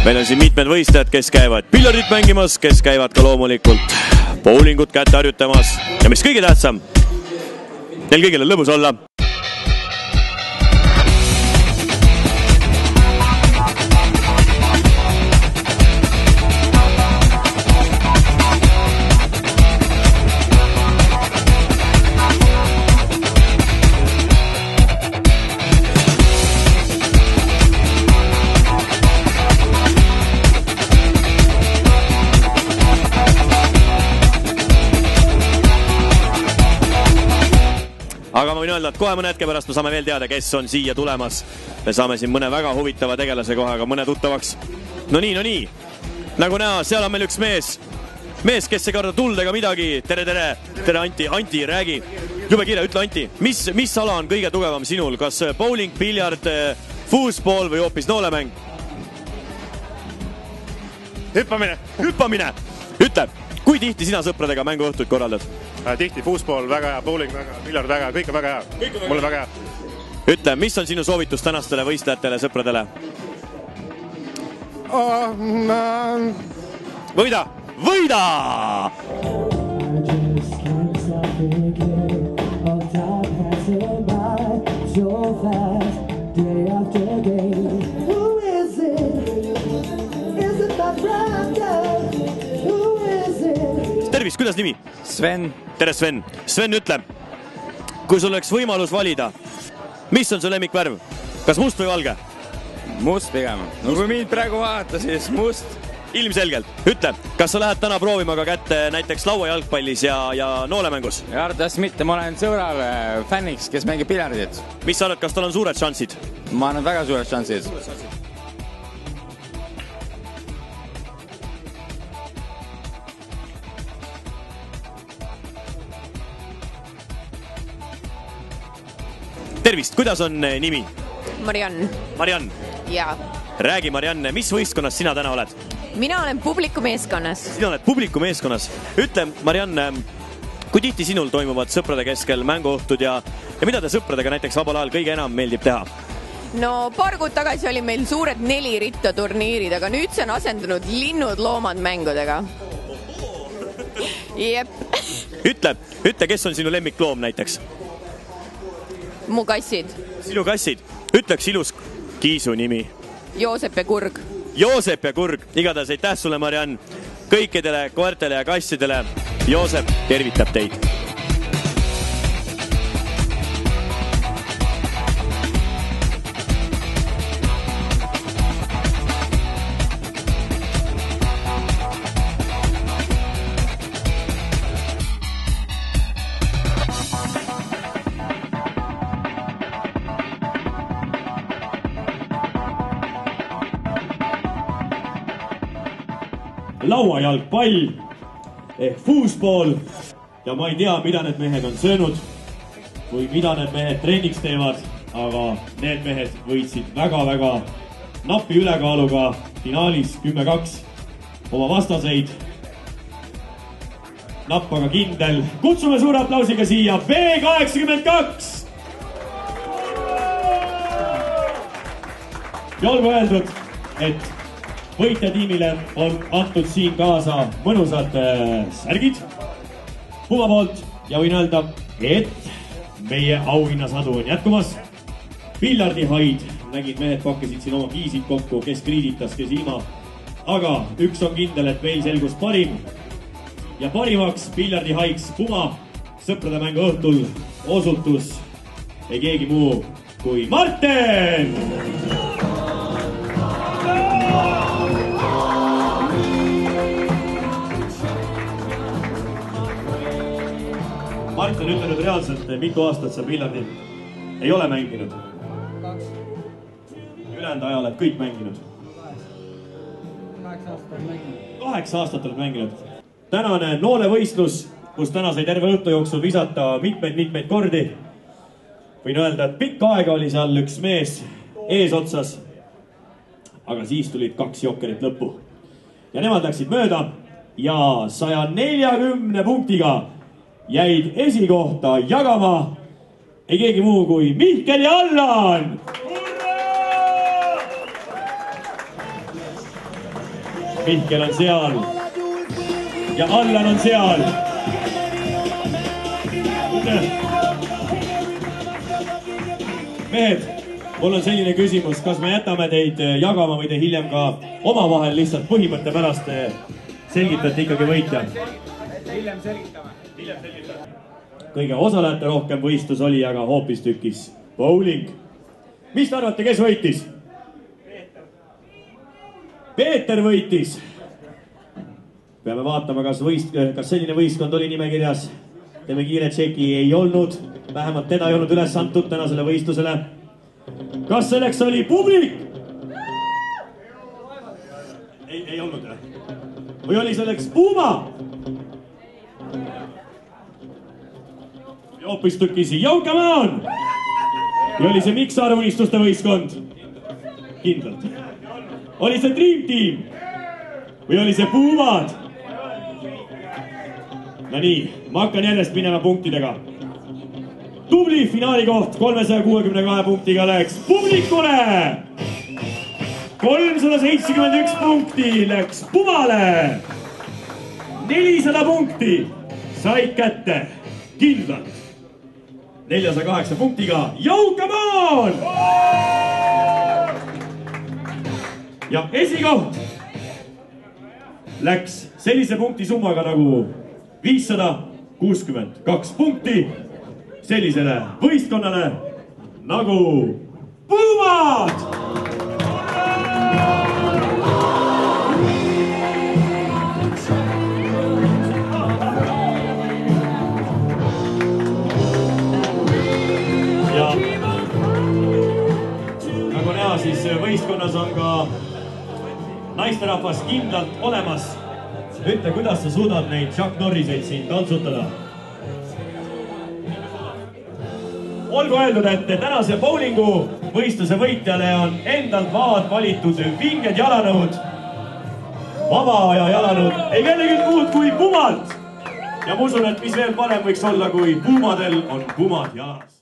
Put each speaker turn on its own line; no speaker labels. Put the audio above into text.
Meil on siin mitmed võistlejad, kes käivad piljardit mängimas, kes käivad ka loomulikult bowlingut kätte harjutamas ja mis kõige tähtsam, neil kõigil on lõbus olla. Aga ma võin öelda, et kohe mõne hetke pärast me saame veel teada, kes on siia tulemas. Me saame siin mõne väga huvitava tegelase kohaga mõne tuttavaks. No nii. Nagu näha, seal on meil üks mees. Mees, kes ei karda tuld ega midagi. Tere Anti. Anti, räägi. Jube kiire, ütle Anti. Mis ala on kõige tugevam sinul? Kas bowling, piljard, foosball või hoopis noolemäng? Hüppamine. Ütle, kui tihti sina sõpradega mänguõhtuid korraldad?
Tihti foosball väga hea, bowling väga hea, piljard väga hea, kõik on väga hea. Mulle väga hea.
Ütle, mis on sinu soovitus tänastele võistlejatele, sõpradele?
Võida!
Tervist, kuidas nimi?
Sven.
Tere Sven. Sven, ütle, kui sul oleks võimalus valida, mis on su lemmikvärv? Kas must või valge?
Must pigem. No kui mind praegu vaadata, siis must.
Ilmselgelt. Ütle, kas sa lähed täna proovima ka kätte näiteks lauajalgpallis ja noolemängus?
Ja arvatavasti mitte. Ma olen sõbral fänniks, kes mängib piljardit.
Mis sa arvad, kas tal on suured šansid?
Ma arvan, väga suured šansid.
Tervist, kuidas on nimi? Mariann.
Jaa.
Räägi, Mariann, mis võistkonnas sina täna oled?
Mina olen publikumeeskonnas.
Sina oled publikumeeskonnas. Ütle, Mariann, kui tihti sinul toimuvad sõprade keskel mänguõhtud ja mida te sõpradega näiteks vabal ajal kõige enam meeldib teha?
No paar kuud tagasi oli meil suured 4 ritta turniirid, aga nüüd see on asendunud linnud loomad mängudega. Jep.
Ütle, kes on sinu lemmikloom näiteks?
Mu kassid.
Sinu kassid. Ütleks ilus kiisu nimi.
Joosep ja Kurg.
Joosep ja Kurg. Igatahes aitäh sulle, Mariann. Kõikidele koertele ja kassidele. Joosep tervitab teid. Lauajalgpall ehk foosball ja ma ei tea, mida need mehed on söönud või mida need mehed treeniks teevad, aga need mehed võitsid väga-väga napi ülekaaluga finaalis 10-2 oma vastaseid. Napp aga kindel. Kutsume suure aplausiga siia B82! Ja olgu öeldud, et võitjatiimile on antud siin kaasa mõnusad särgid Puma poolt ja võin öelda, et meie auhinnasadu on jätkumas. Piljardihaid, nägid mehed pakkisid siin oma kiisid kokku, kes kriiditas, kes ilma. Aga üks on kindel, et meil selgus parim ja parimaks piljardihaiks Puma sõprade mängu õhtul osutus ei keegi muu kui Marten! Martin, ütle nüüd reaalselt, mitu aastat sa piljardit ei ole mänginud? 2. Ülejäänud aja oled kõik mänginud?
8 aastat olen mänginud.
8 aastat oled mänginud. Tänane noolevõistlus, kus täna sai terve õhtu jooksul visata mitmeid kordi. Võin öelda, et pikka aega oli seal üks mees eesotsas, aga siis tulid 2 jokkerit lõppu. Ja nemad läksid mööda ja 140 punktiga jäid esikohta jagama ei keegi muu kui Mihkel ja Allan! Mihkel on seal ja Allan on seal. Mehed, mul on selline küsimus, kas me jätame teid jagama või te hiljem ka omavahel lihtsalt põhimõtte pärast selgitate ikkagi võitja? Hiljem selgitame. Kõige osalejate rohkem võistlus oli aga hoopistükkis bowling. Mis te arvate, kes võitis? Peeter võitis. Peame vaatama, kas selline võistkond oli nimekirjas. Teeme kiire tšeki, ei olnud. Vähemalt teda ei olnud üles antud tänasele võistlusele. Kas selleks oli publik? Ei olnud. Või oli selleks Puma? Hoopistükkis Jaukamaan! Või oli see Miksaar unistuste võistkond? Kindlalt. Oli see Dream Team? Või oli see Puumad? No nii, ma hakkan järjest minema punktidega. Tubli finaali koht 362 punktiga läks publikule. 371 punkti läks Pumale. 400 punkti said kätte kindlalt. 408 punktiga Jaukamaan! Ja esikoht läks sellise punkti summaga nagu 562 punkti sellisele võistkonnale nagu Puumad! Ja nagu näha, siis võistkonnas on ka naisterahvas kindlalt olemas. Ütle, kuidas sa suudad neid Chuck Norriseid siin tantsutada? Olgu öeldud, et tänase bowlingu võistluse võitjale on endalt maad valitud vinged jalanõud. Vaba aja jalanõud ei kellegi muud kui Pumalt. Ja ma usun, et mis veel parem võiks olla, kui Puumadel on Pumad jalas.